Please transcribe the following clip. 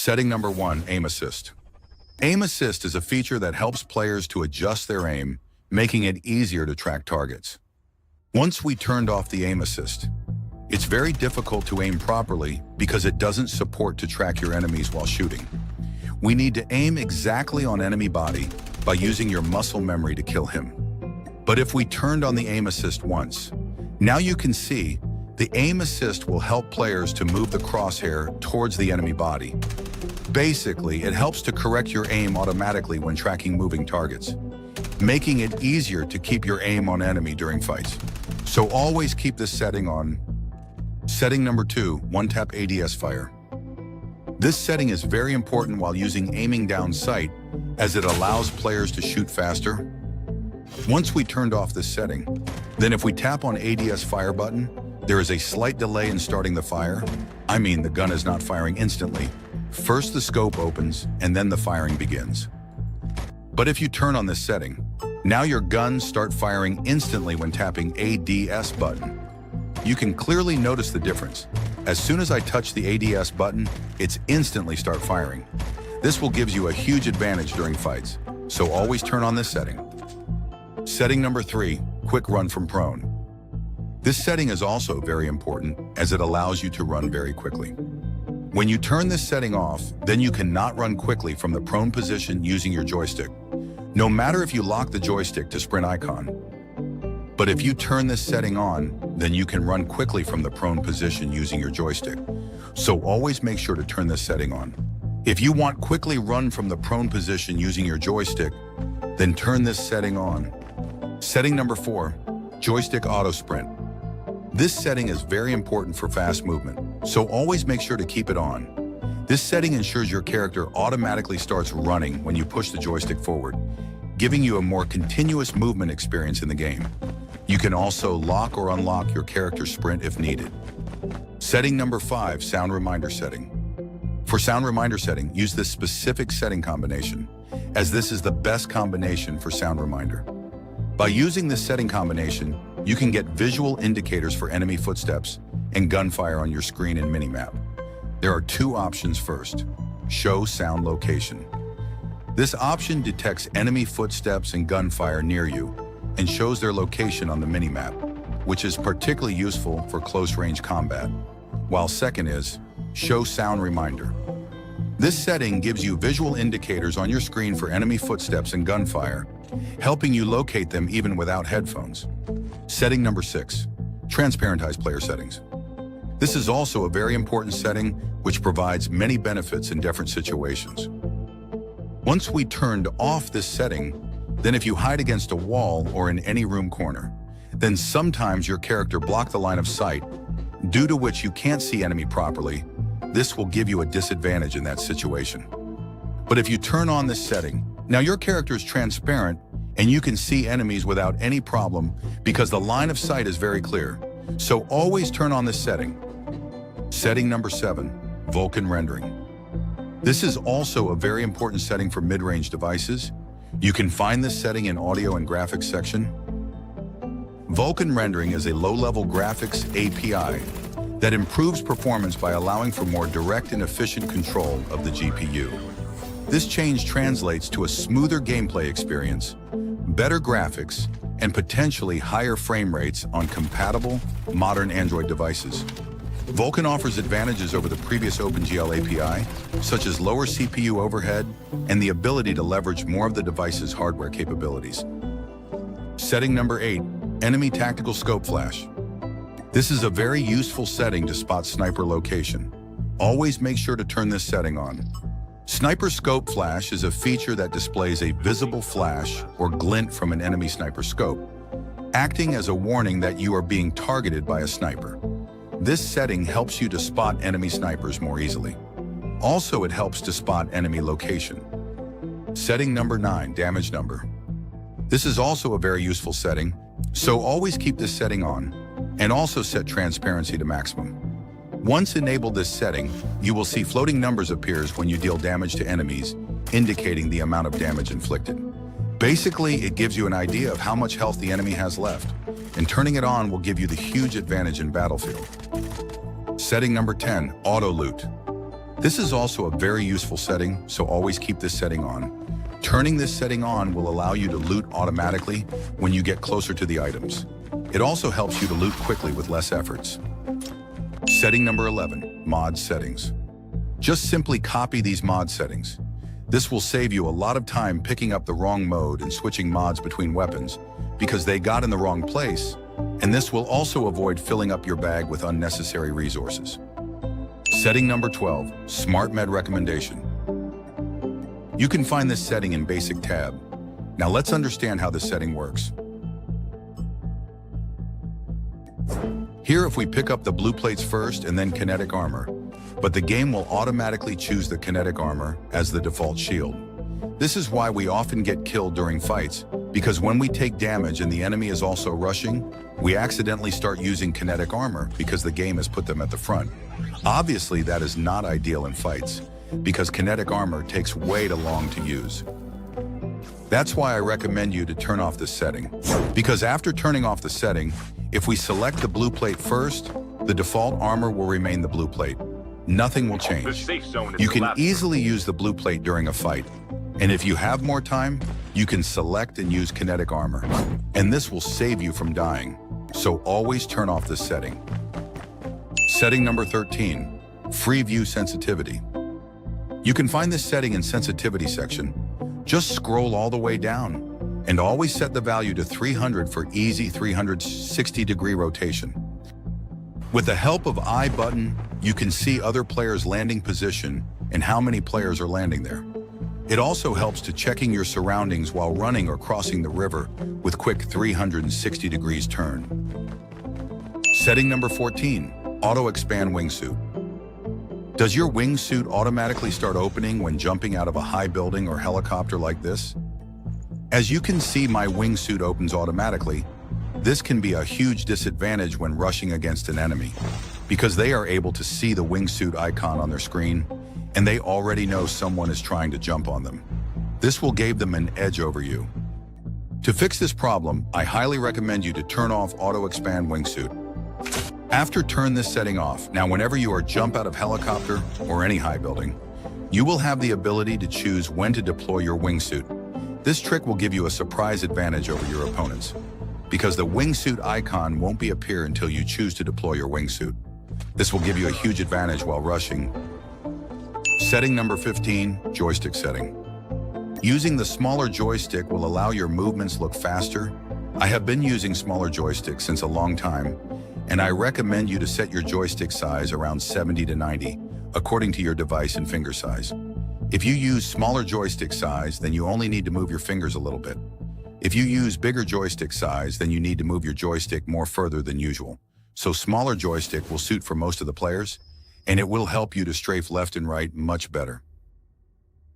Setting number 1, Aim Assist. Aim Assist is a feature that helps players to adjust their aim, making it easier to track targets. Once we turned off the Aim Assist, it's very difficult to aim properly because it doesn't support to track your enemies while shooting. We need to aim exactly on enemy body by using your muscle memory to kill him. But if we turned on the Aim Assist once, now you can see the Aim Assist will help players to move the crosshair towards the enemy body. Basically, it helps to correct your aim automatically when tracking moving targets, making it easier to keep your aim on enemy during fights. So always keep this setting on. Setting number 2, one-tap ADS fire. This setting is very important while using aiming down sight, as it allows players to shoot faster. Once we turned off this setting, then if we tap on ADS fire button, there is a slight delay in starting the fire. I mean, the gun is not firing instantly. First the scope opens and then the firing begins. But if you turn on this setting, now your guns start firing instantly when tapping ADS button. You can clearly notice the difference. As soon as I touch the ADS button, it's instantly start firing. This will give you a huge advantage during fights, so always turn on this setting. Setting number 3, quick run from prone. This setting is also very important as it allows you to run very quickly. When you turn this setting off, then you cannot run quickly from the prone position using your joystick, no matter if you lock the joystick to sprint icon. But if you turn this setting on, then you can run quickly from the prone position using your joystick. So always make sure to turn this setting on. If you want quickly run from the prone position using your joystick, then turn this setting on. Setting number 4, joystick auto sprint. This setting is very important for fast movement, so always make sure to keep it on. This setting ensures your character automatically starts running when you push the joystick forward, giving you a more continuous movement experience in the game. You can also lock or unlock your character's sprint if needed. Setting number 5, sound reminder setting. For sound reminder setting, use this specific setting combination, as this is the best combination for sound reminder. By using this setting combination, you can get visual indicators for enemy footsteps and gunfire on your screen and minimap. There are 2 options. First, show sound location. This option detects enemy footsteps and gunfire near you and shows their location on the minimap, which is particularly useful for close-range combat. While second is show sound reminder. This setting gives you visual indicators on your screen for enemy footsteps and gunfire, helping you locate them even without headphones. Setting number 6, transparentize player settings. This is also a very important setting which provides many benefits in different situations. Once we turned off this setting, then if you hide against a wall or in any room corner, then sometimes your character blocks the line of sight, due to which you can't see enemy properly. This will give you a disadvantage in that situation. But if you turn on this setting, now your character is transparent and you can see enemies without any problem because the line of sight is very clear. So always turn on this setting. Setting number 7, Vulkan rendering. This is also a very important setting for mid-range devices. You can find this setting in audio and graphics section. Vulkan rendering is a low-level graphics API that improves performance by allowing for more direct and efficient control of the GPU. This change translates to a smoother gameplay experience, better graphics, and potentially higher frame rates on compatible, modern Android devices. Vulkan offers advantages over the previous OpenGL API, such as lower CPU overhead and the ability to leverage more of the device's hardware capabilities. Setting number 8, enemy tactical scope flash. This is a very useful setting to spot sniper location. Always make sure to turn this setting on. Sniper scope flash is a feature that displays a visible flash or glint from an enemy sniper scope, acting as a warning that you are being targeted by a sniper. This setting helps you to spot enemy snipers more easily. Also, it helps to spot enemy location. Setting number 9, damage number. This is also a very useful setting, so always keep this setting on, and also set transparency to maximum. Once enabled this setting, you will see floating numbers appears when you deal damage to enemies, indicating the amount of damage inflicted. Basically, it gives you an idea of how much health the enemy has left, and turning it on will give you the huge advantage in battlefield. Setting number 10, auto loot. This is also a very useful setting, so always keep this setting on. Turning this setting on will allow you to loot automatically when you get closer to the items. It also helps you to loot quickly with less efforts. Setting number 11, mod settings. Just simply copy these mod settings. This will save you a lot of time picking up the wrong mode and switching mods between weapons because they got in the wrong place, and this will also avoid filling up your bag with unnecessary resources. Setting number 12, Smart Med recommendation. You can find this setting in Basic tab. Now let's understand how this setting works. Here, if we pick up the blue plates first and then kinetic armor, but the game will automatically choose the kinetic armor as the default shield. This is why we often get killed during fights, because when we take damage and the enemy is also rushing, we accidentally start using kinetic armor because the game has put them at the front. Obviously, that is not ideal in fights, because kinetic armor takes way too long to use. That's why I recommend you to turn off this setting, because after turning off the setting, if we select the blue plate first, the default armor will remain the blue plate. Nothing will change. You can easily use the blue plate during a fight, and if you have more time, you can select and use kinetic armor, and this will save you from dying. So always turn off this setting. Setting number 13, free view sensitivity. You can find this setting in sensitivity section. Just scroll all the way down and always set the value to 300 for easy 360-degree rotation. With the help of I button, you can see other players' landing position and how many players are landing there. It also helps to checking your surroundings while running or crossing the river with quick 360 degrees turn. Setting number 14, auto expand wingsuit. Does your wingsuit automatically start opening when jumping out of a high building or helicopter like this? As you can see, my wingsuit opens automatically. This can be a huge disadvantage when rushing against an enemy, because they are able to see the wingsuit icon on their screen, and they already know someone is trying to jump on them. This will give them an edge over you. To fix this problem, I highly recommend you to turn off Auto Expand Wingsuit. After turn this setting off, now whenever you are jump out of helicopter or any high building, you will have the ability to choose when to deploy your wingsuit. This trick will give you a surprise advantage over your opponents, because the wingsuit icon won't be appear until you choose to deploy your wingsuit. This will give you a huge advantage while rushing. Setting number 15, joystick setting. Using the smaller joystick will allow your movements look faster. I have been using smaller joysticks since a long time, and I recommend you to set your joystick size around 70 to 90, according to your device and finger size. If you use smaller joystick size, then you only need to move your fingers a little bit. If you use bigger joystick size, then you need to move your joystick more further than usual. So smaller joystick will suit for most of the players, and it will help you to strafe left and right much better.